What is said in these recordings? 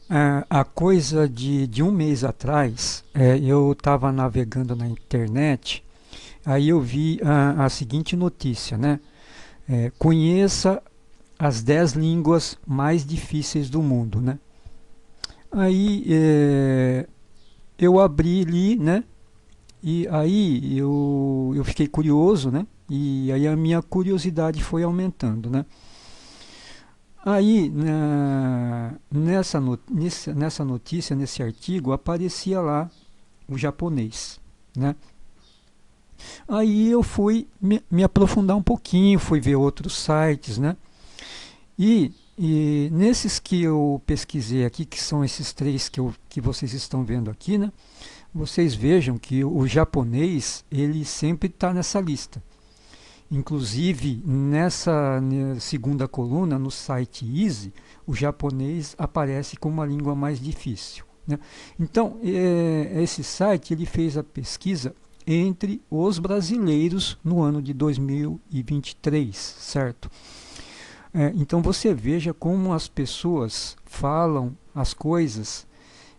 A coisa de um mês atrás, eu estava navegando na internet, aí eu vi a seguinte notícia, né? Conheça as 10 línguas mais difíceis do mundo, né? Aí eu abri ali, né? E aí eu fiquei curioso, né? E aí a minha curiosidade foi aumentando, né? Aí, nessa notícia, nesse artigo, aparecia lá o japonês, né? Aí eu fui me aprofundar um pouquinho, fui ver outros sites, né? E nesses que eu pesquisei aqui, que são esses três que vocês estão vendo aqui, né? Vocês vejam que o japonês, ele sempre está nessa lista. Inclusive, nessa segunda coluna, no site Easy, o japonês aparece como uma língua mais difícil, né? Então, esse site ele fez a pesquisa entre os brasileiros no ano de 2023, certo? Então você veja como as pessoas falam as coisas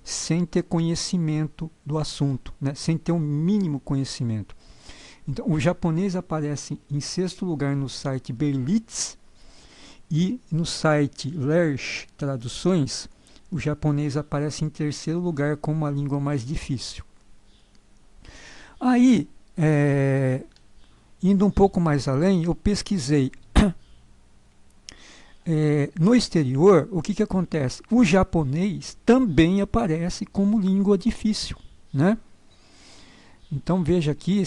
sem ter conhecimento do assunto, né? Sem ter um mínimo conhecimento. Então, o japonês aparece em sexto lugar no site Berlitz e no site Lerch Traduções, o japonês aparece em terceiro lugar como a língua mais difícil. Aí, indo um pouco mais além, eu pesquisei no exterior, o que acontece? O japonês também aparece como língua difícil, né? Então veja aqui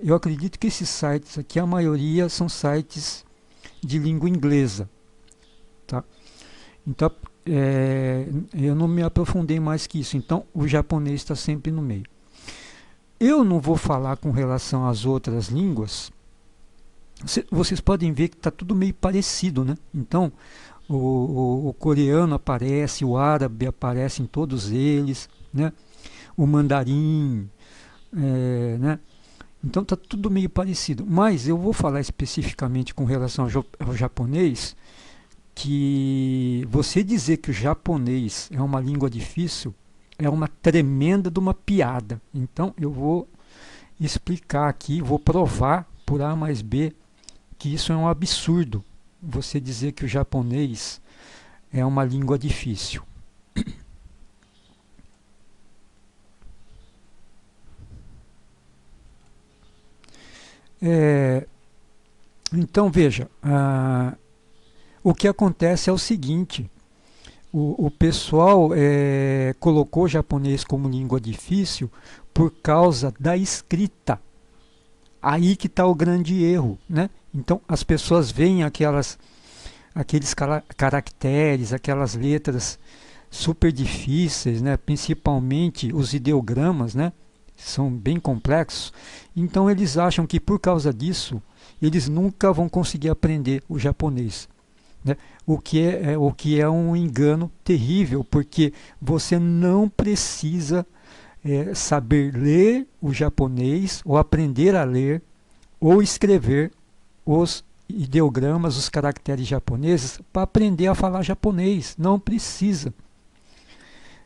eu acredito que esses sites aqui, a maioria são sites de língua inglesa, tá? Então eu não me aprofundei mais que isso. Então o japonês está sempre no meio. Eu não vou falar com relação às outras línguas. Vocês podem ver que está tudo meio parecido, né? Então o coreano aparece, o árabe aparece em todos eles, né? O mandarim, né? Então está tudo meio parecido. Mas eu vou falar especificamente com relação ao japonês, que você dizer que o japonês é uma língua difícil é uma tremenda de uma piada. Então eu vou explicar aqui, vou provar por A mais B que isso é um absurdo. Você dizer que o japonês é uma língua difícil. É, então veja, o que acontece é o seguinte: o pessoal colocou o japonês como língua difícil por causa da escrita. Aí que está o grande erro, né? Então as pessoas veem aqueles caracteres, aquelas letras super difíceis, né? Principalmente os ideogramas, né? São bem complexos. Então eles acham que por causa disso eles nunca vão conseguir aprender o japonês, né? O que é um engano terrível, porque você não precisa saber ler o japonês ou aprender a ler ou escrever os ideogramas, os caracteres japoneses para aprender a falar japonês. Não precisa.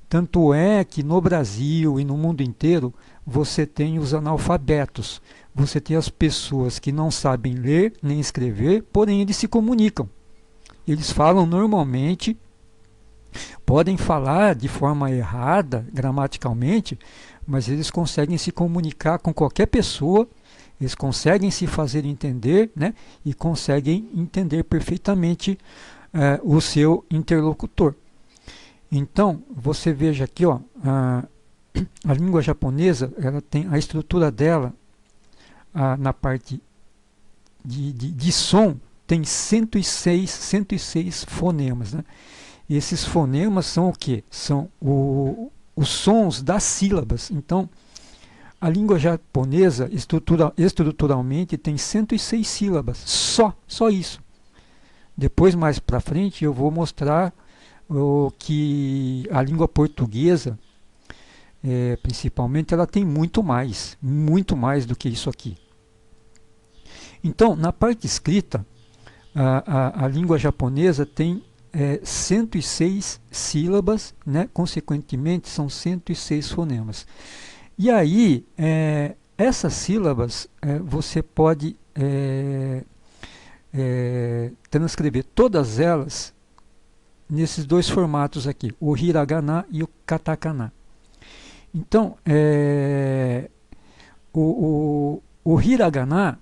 Tanto é que no Brasil e no mundo inteiro você tem os analfabetos. Você tem as pessoas que não sabem ler nem escrever, porém eles se comunicam. Eles falam normalmente, podem falar de forma errada, gramaticalmente, mas eles conseguem se comunicar com qualquer pessoa, eles conseguem se fazer entender, né? E conseguem entender perfeitamente o seu interlocutor. Então, você veja aqui, ó, a língua japonesa, ela tem a estrutura dela na parte de som, tem 106 fonemas, né? E esses fonemas são o que? São os sons das sílabas. Então, a língua japonesa, estruturalmente, tem 106 sílabas. Só isso. Depois, mais para frente, eu vou mostrar que a língua portuguesa, principalmente, ela tem muito mais do que isso aqui. Então, na parte escrita, a língua japonesa tem 106 sílabas, né? Consequentemente, são 106 fonemas. E aí, essas sílabas, você pode transcrever todas elas nesses dois formatos aqui, o hiragana e o katakana. Então, o hiragana,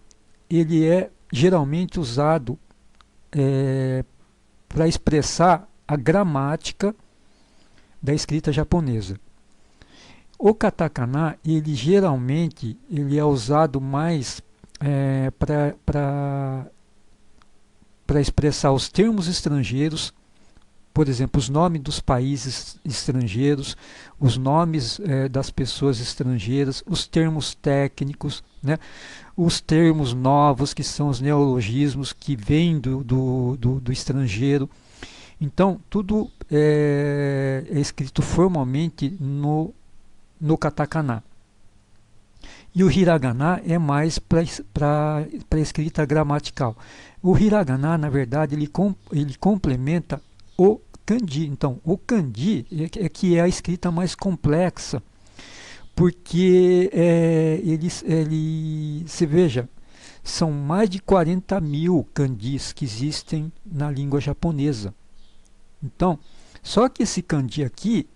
ele é geralmente usado para expressar a gramática da escrita japonesa. O katakana, ele geralmente ele é usado mais para expressar os termos estrangeiros, por exemplo, os nomes dos países estrangeiros, os nomes das pessoas estrangeiras, os termos técnicos, né? Os termos novos, que são os neologismos que vêm do estrangeiro. Então, tudo é escrito formalmente no katakana. E o hiragana é mais para escrita gramatical. O hiragana, na verdade, ele complementa o kanji. Então, o kanji é que é a escrita mais complexa, porque se veja, são mais de 40 mil kanjis que existem na língua japonesa. Então, só que esse kanji aqui,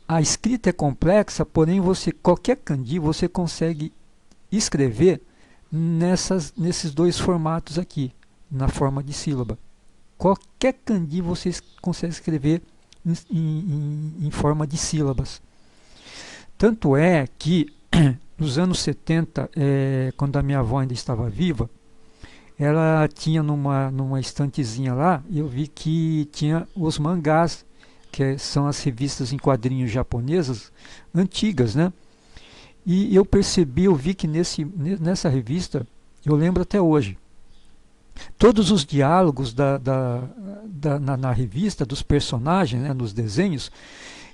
a escrita é complexa, porém qualquer kanji você consegue escrever nesses dois formatos aqui, na forma de sílaba. Qualquer kanji você consegue escrever em forma de sílabas. Tanto é que nos anos 70, quando a minha avó ainda estava viva, ela tinha numa estantezinha lá, eu vi que tinha os mangás, que são as revistas em quadrinhos japonesas antigas, né? E eu vi que nessa revista, eu lembro até hoje, todos os diálogos na revista, dos personagens, né, nos desenhos,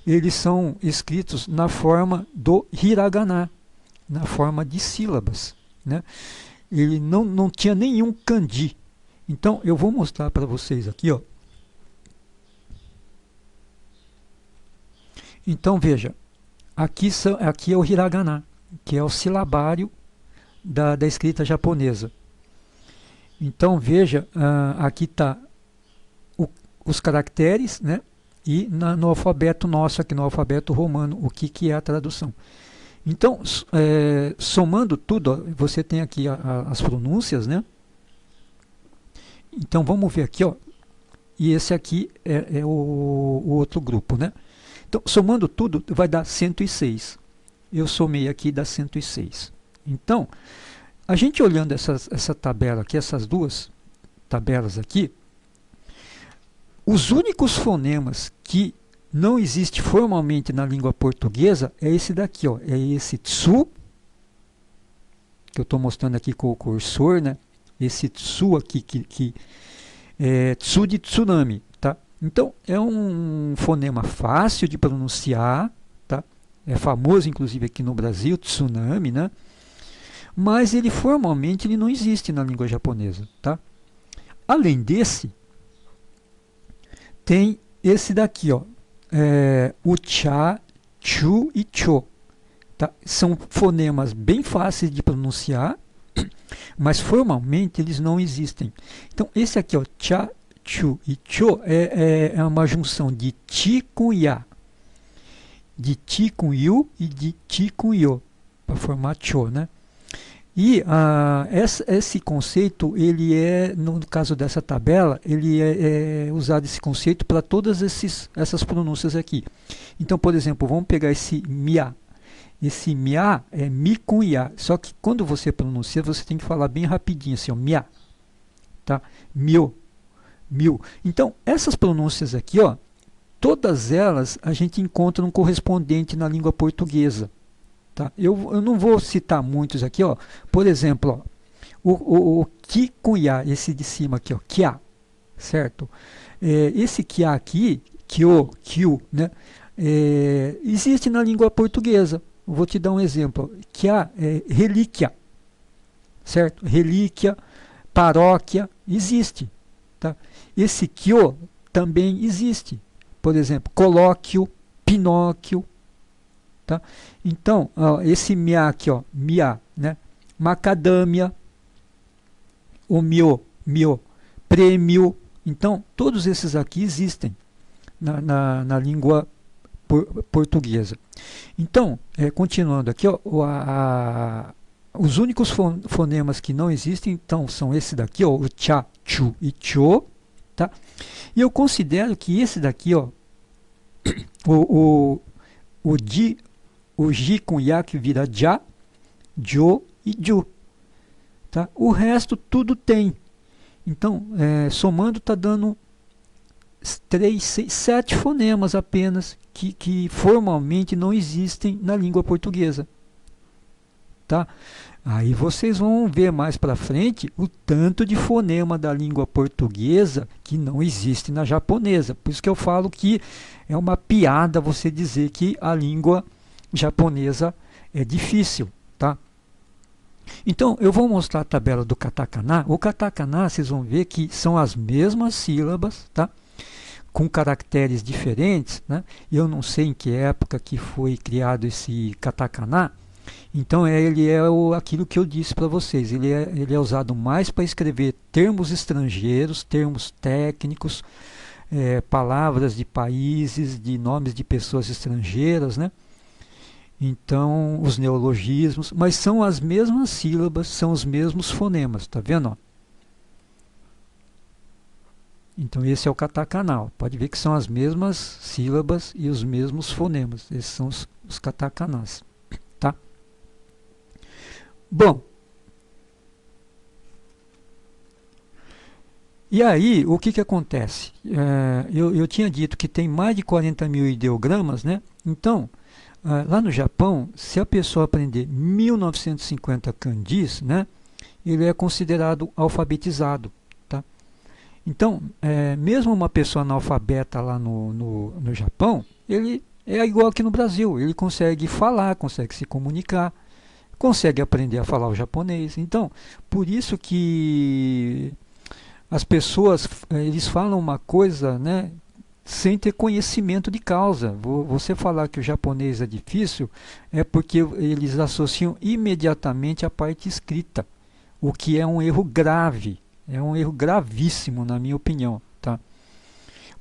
eles são escritos na forma do hiragana, na forma de sílabas, né? Ele não tinha nenhum kanji. Então, eu vou mostrar para vocês aqui, ó. Então, veja, aqui é o hiragana, que é o silabário da escrita japonesa. Então, veja, aqui está os caracteres, né? E no alfabeto nosso, aqui no alfabeto romano, o que é a tradução. Então, somando tudo, ó, você tem aqui as pronúncias, né? Então, vamos ver aqui, ó. E esse aqui é o outro grupo, né? Então, somando tudo, vai dar 106. Eu somei aqui, dá 106. Então, a gente olhando essa tabela aqui, essas duas tabelas aqui, os únicos fonemas que não existe formalmente na língua portuguesa é esse daqui, ó, é esse tsu, que eu estou mostrando aqui com o cursor, né? Esse tsu aqui, que é tsu de tsunami, tá? Então, é um fonema fácil de pronunciar, tá? É famoso, inclusive, aqui no Brasil, tsunami, né? Mas ele formalmente não existe na língua japonesa, tá? Além desse, tem esse daqui, ó, o cha, chu e cho, tá? São fonemas bem fáceis de pronunciar, mas formalmente eles não existem. Então, esse aqui, ó, cha, chu e cho, é uma junção de ti com ya, de ti com yu e de ti com yo, para formar cho, né? E esse conceito, ele no caso dessa tabela, ele é usado esse conceito para todas essas pronúncias aqui. Então, por exemplo, vamos pegar esse mia. Esse mia é mi com ia, só que quando você pronuncia, você tem que falar bem rapidinho, assim, ó, mia, tá? Mil. Então, essas pronúncias aqui, ó, todas elas a gente encontra um correspondente na língua portuguesa. Tá? Eu não vou citar muitos aqui, ó. Por exemplo, ó, o ki com ya, esse de cima aqui, ó, kia, certo? Esse kia aqui, kyo, kyu, né? Existe na língua portuguesa. Vou te dar um exemplo. Kia é relíquia, certo? Relíquia, paróquia existe. Tá? Esse kyo também existe. Por exemplo, colóquio, Pinóquio. Tá? Então, ó, esse miá aqui, ó, miá, né? Macadâmia, o mio, prêmio. Então, todos esses aqui existem na língua portuguesa. Então, continuando aqui, ó, os únicos fonemas que não existem, então, são esse daqui, ó, o tcha, chu e cho. Tá? E eu considero que esse daqui, ó, o ji com ya que vira já, jo e ju. Tá? O resto tudo tem. Então, somando está dando 3, 6, 7 fonemas apenas que formalmente não existem na língua portuguesa. Tá? Aí vocês vão ver mais para frente o tanto de fonema da língua portuguesa que não existe na japonesa. Por isso que eu falo que é uma piada você dizer que a língua japonesa é difícil. Tá? Então, eu vou mostrar a tabela do katakana. O katakana, vocês vão ver que são as mesmas sílabas, tá? Com caracteres diferentes, né? Eu não sei em que época que foi criado esse katakana. Então, ele é aquilo que eu disse para vocês. Ele é usado mais para escrever termos estrangeiros, termos técnicos, palavras de países, de nomes de pessoas estrangeiras, né? Então, os neologismos, mas são as mesmas sílabas, são os mesmos fonemas, tá vendo? Então, esse é o katakana. Pode ver que são as mesmas sílabas e os mesmos fonemas. Esses são os katakanas, tá? Bom, e aí, o que acontece? Eu tinha dito que tem mais de 40 mil ideogramas, né? Então, lá no Japão, se a pessoa aprender 1950 kanjis, né, ele é considerado alfabetizado. Tá? Então, mesmo uma pessoa analfabeta lá no Japão, ele é igual aqui no Brasil. Ele consegue falar, consegue se comunicar, consegue aprender a falar o japonês. Então, por isso que as pessoas eles falam uma coisa, né, sem ter conhecimento de causa. Você falar que o japonês é difícil é porque eles associam imediatamente a parte escrita, o que é um erro grave, é um erro gravíssimo na minha opinião, tá?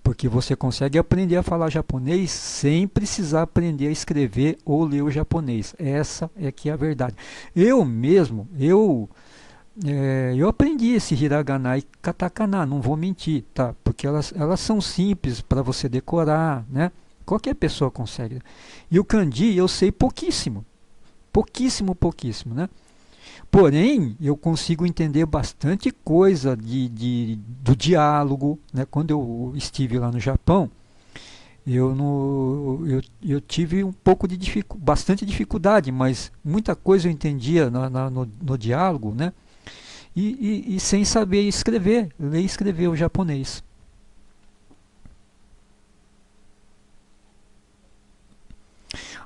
Porque você consegue aprender a falar japonês sem precisar aprender a escrever ou ler o japonês. Essa é que é a verdade. Eu mesmo, eu aprendi esse hiragana e katakana, não vou mentir, tá? Porque elas são simples para você decorar, né? Qualquer pessoa consegue. E o kanji eu sei pouquíssimo, pouquíssimo, né? Porém, eu consigo entender bastante coisa do diálogo, né? Quando eu estive lá no Japão, eu tive um pouco de bastante dificuldade, mas muita coisa eu entendia no diálogo, né? E sem saber escrever, ler e escrever o japonês.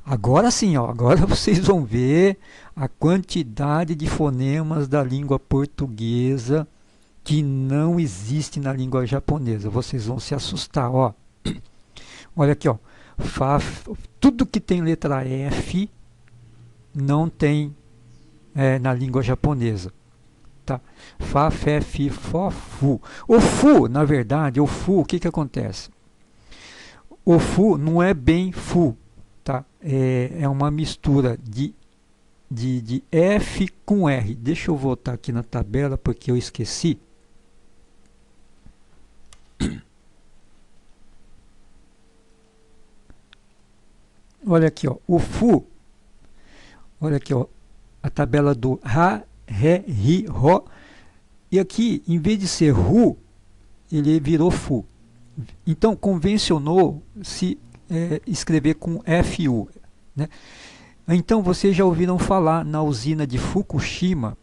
Agora sim, ó, agora vocês vão ver a quantidade de fonemas da língua portuguesa que não existe na língua japonesa. Vocês vão se assustar, ó. Olha aqui, ó. Tudo que tem letra F não tem na língua japonesa. Tá? Fá, fé, fi, fó, fu. O fu, na verdade, o que acontece? O fu não é bem fu, tá? É uma mistura de F com R. Deixa eu voltar aqui na tabela porque eu esqueci. Olha aqui, ó, o fu. Olha aqui, ó, a tabela do ra, ré, ri, ro. E aqui, em vez de ser ru, ele virou fu. Então, convencionou se escrever com FU. Né? Então, vocês já ouviram falar na usina de Fukushima,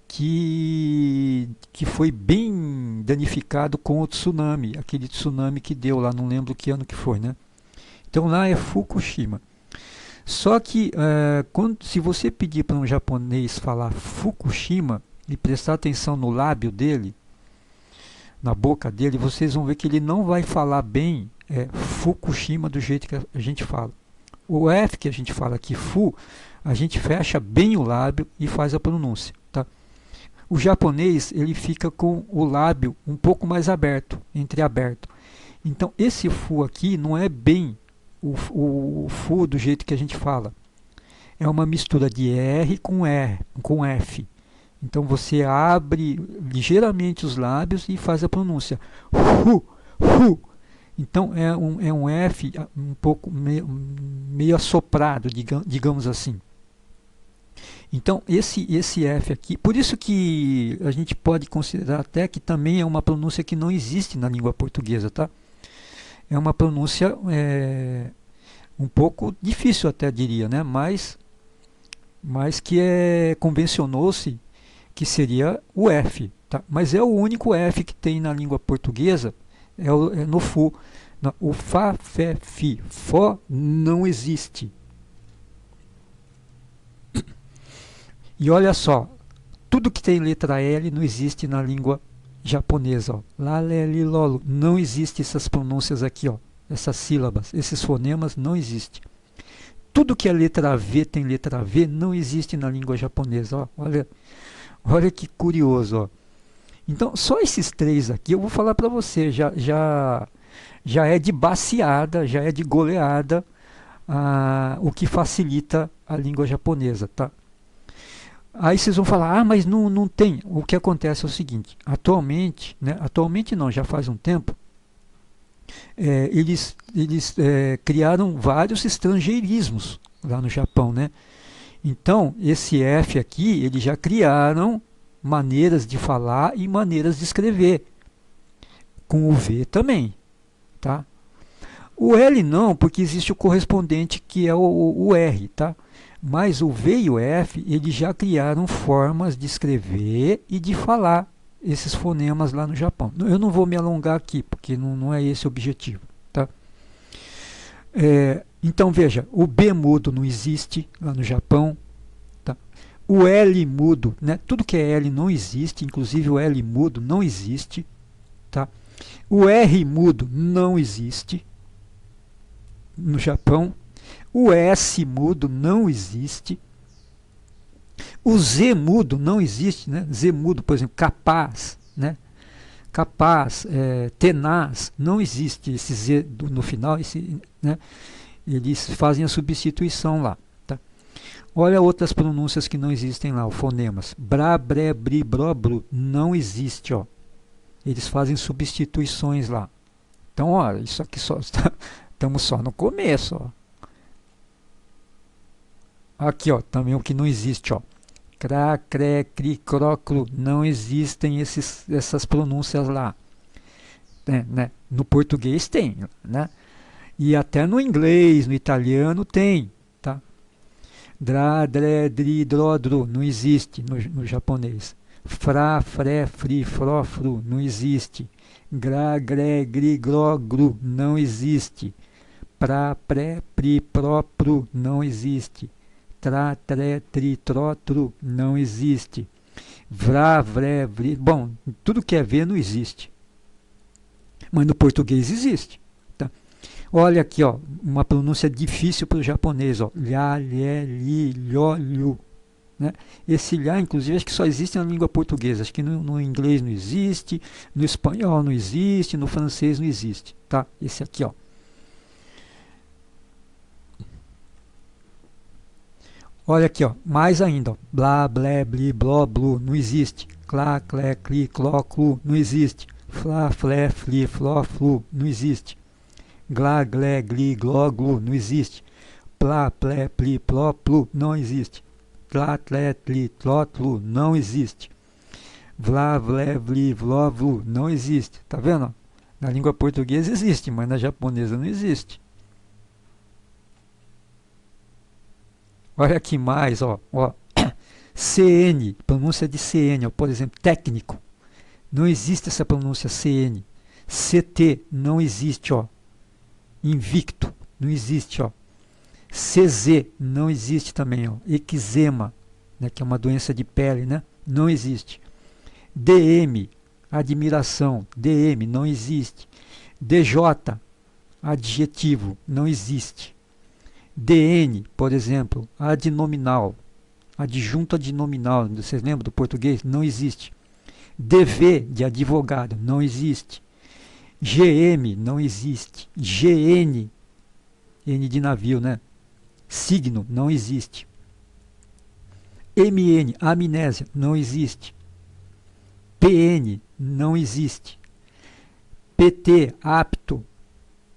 que foi bem danificado com o tsunami, aquele tsunami que deu lá, não lembro que ano que foi. Né? Então, lá é Fukushima. Só que se você pedir para um japonês falar Fukushima, e prestar atenção no lábio dele, na boca dele, vocês vão ver que ele não vai falar bem Fukushima do jeito que a gente fala. O F que a gente fala aqui, Fu, a gente fecha bem o lábio e faz a pronúncia. Tá? O japonês ele fica com o lábio um pouco mais aberto, entreaberto. Então esse Fu aqui não é bem o Fu do jeito que a gente fala. É uma mistura de R com F. Então você abre ligeiramente os lábios e faz a pronúncia. Hu, hu. Então é um F um pouco meio assoprado, digamos assim. Então esse F aqui, por isso que a gente pode considerar até que também é uma pronúncia que não existe na língua portuguesa, tá? É uma pronúncia um pouco difícil até diria, né? Mas que convencionou-se que seria o F, tá? Mas é o único F que tem na língua portuguesa, é no Fu. O Fá, Fé, Fi, Fó não existe. E olha só, tudo que tem letra L não existe na língua japonesa. Ó. Lá, lé, li, lolo. Não existe essas pronúncias aqui, ó. Essas sílabas, esses fonemas não existem. Tudo que é letra V tem letra V não existe na língua japonesa. Ó. Olha que curioso. Ó. Então, só esses três aqui, eu vou falar para você, já é de baseada, já é de goleada, o que facilita a língua japonesa. Tá? Aí vocês vão falar, mas não tem. O que acontece é o seguinte, atualmente não, já faz um tempo, eles criaram vários estrangeirismos lá no Japão, né? Então, esse F aqui, eles já criaram maneiras de falar e maneiras de escrever. Com o V também, tá? O L não, porque existe o correspondente que é o R, tá? Mas o V e o F, eles já criaram formas de escrever e de falar esses fonemas lá no Japão. Eu não vou me alongar aqui, porque não é esse o objetivo. Tá? Então veja, o B mudo não existe lá no Japão. Tá? O L mudo, né? Tudo que é L não existe, inclusive o L mudo não existe. Tá? O R mudo não existe no Japão. O S mudo não existe. O Z mudo não existe, né? Z mudo, por exemplo, capaz, né? Capaz, tenaz, não existe esse Z no final, né? Eles fazem a substituição lá. Tá? Olha outras pronúncias que não existem lá, os fonemas. Bra, bre, bri, bro, bru, não existe, ó. Eles fazem substituições lá. Então, olha, isso aqui estamos só no começo, ó. Aqui, ó, também o que não existe, ó. Cra, cre, cri, cro, cru. Não existem essas pronúncias lá. Né? No português tem, né? E até no inglês, no italiano tem, tá? Dra, dre, dri, dro, dru. Não existe no japonês. Fra, fre, fri, fro, fru. Não existe. Gra, gre, gri, gro, gru. Não existe. Pra, pré, pri, pro, pru. Não existe. Tra, tre, tri, tro, tru, não existe. Vrá, vré, vri, bom, tudo que é V não existe. Mas no português existe. Tá? Olha aqui, ó, uma pronúncia difícil para o japonês, ó. Lhá, lhé, li, lhó, lhu. Né? Esse lhá, inclusive, acho que só existe na língua portuguesa. Acho que no inglês não existe, no espanhol não existe, no francês não existe. Tá? Esse aqui, ó. Olha aqui, ó, mais ainda, ó, blá, blé, bli, bló, blu, não existe. Clá, clé, cli, cló, clu, não existe. Flá, flé, fli, fló, flu, não existe. Glá, glé, gli, gló, glu, não existe. Plá, plé, pli, pló, plu, não existe. Tlá, tlé, tli, tló, tlu, não existe. Vlá, vlé, vli, vló, vlu, não existe. Tá vendo? Na língua portuguesa existe, mas na japonesa não existe. Olha aqui mais, ó. CN, pronúncia de CN, ó, por exemplo, técnico. Não existe essa pronúncia CN. CT, não existe, ó. Invicto, não existe, ó. CZ, não existe também, ó. Eczema, né, que é uma doença de pele, né? não existe. DM, admiração, DM, não existe. DJ, adjetivo, não existe. DN, por exemplo, adnominal, adjunto adnominal, vocês lembram do português? Não existe. DV, de advogado, não existe. GM, não existe. GN, N de navio, né? Signo, não existe. MN, amnésia, não existe. PN, não existe. PT, apto,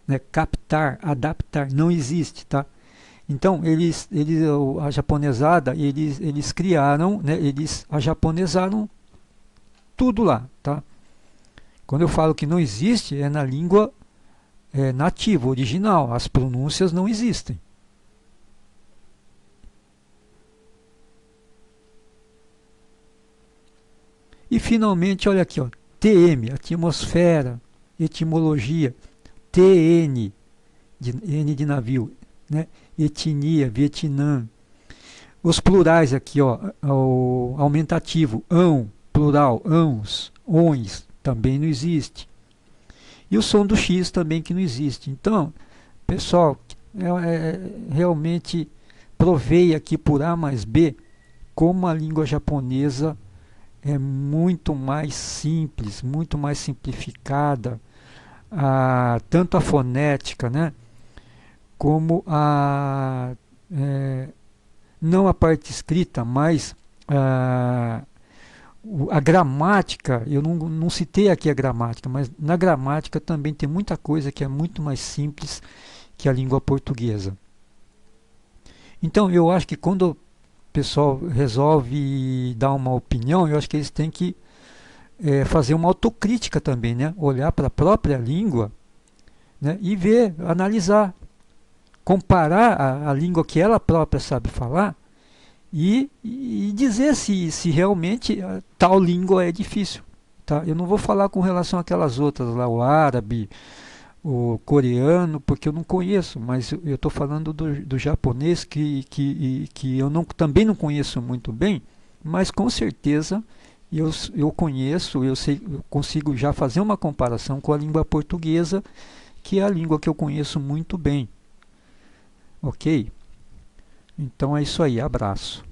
né? Captar, adaptar, não existe, tá? Então, a japonesada, eles criaram, né? Eles ajaponesaram tudo lá, tá? Quando eu falo que não existe, é na língua nativa, original. As pronúncias não existem. E finalmente, olha aqui, ó, TM, atmosfera, etimologia, TN, N de navio, né? Etnia, Vietnã. Os plurais aqui, ó, o aumentativo, ão, plural, ãos, ões, também não existe. E o som do X também que não existe. Então, pessoal, realmente provei aqui por A mais B como a língua japonesa é muito mais simples, muito mais simplificada, tanto a fonética, né, como não a parte escrita, mas a gramática. Eu não citei aqui a gramática, mas na gramática também tem muita coisa que é muito mais simples que a língua portuguesa. Então eu acho que quando o pessoal resolve dar uma opinião, eu acho que eles têm que fazer uma autocrítica também, né? Olhar para a própria língua, né? E ver, analisar, comparar a língua que ela própria sabe falar e dizer se realmente tal língua é difícil. Tá? Eu não vou falar com relação àquelas outras lá, o árabe, o coreano, porque eu não conheço, mas eu estou falando do japonês que eu também não conheço muito bem, mas com certeza eu conheço, eu sei, eu consigo já fazer uma comparação com a língua portuguesa, que é a língua que eu conheço muito bem. Ok? Então é isso aí, abraço.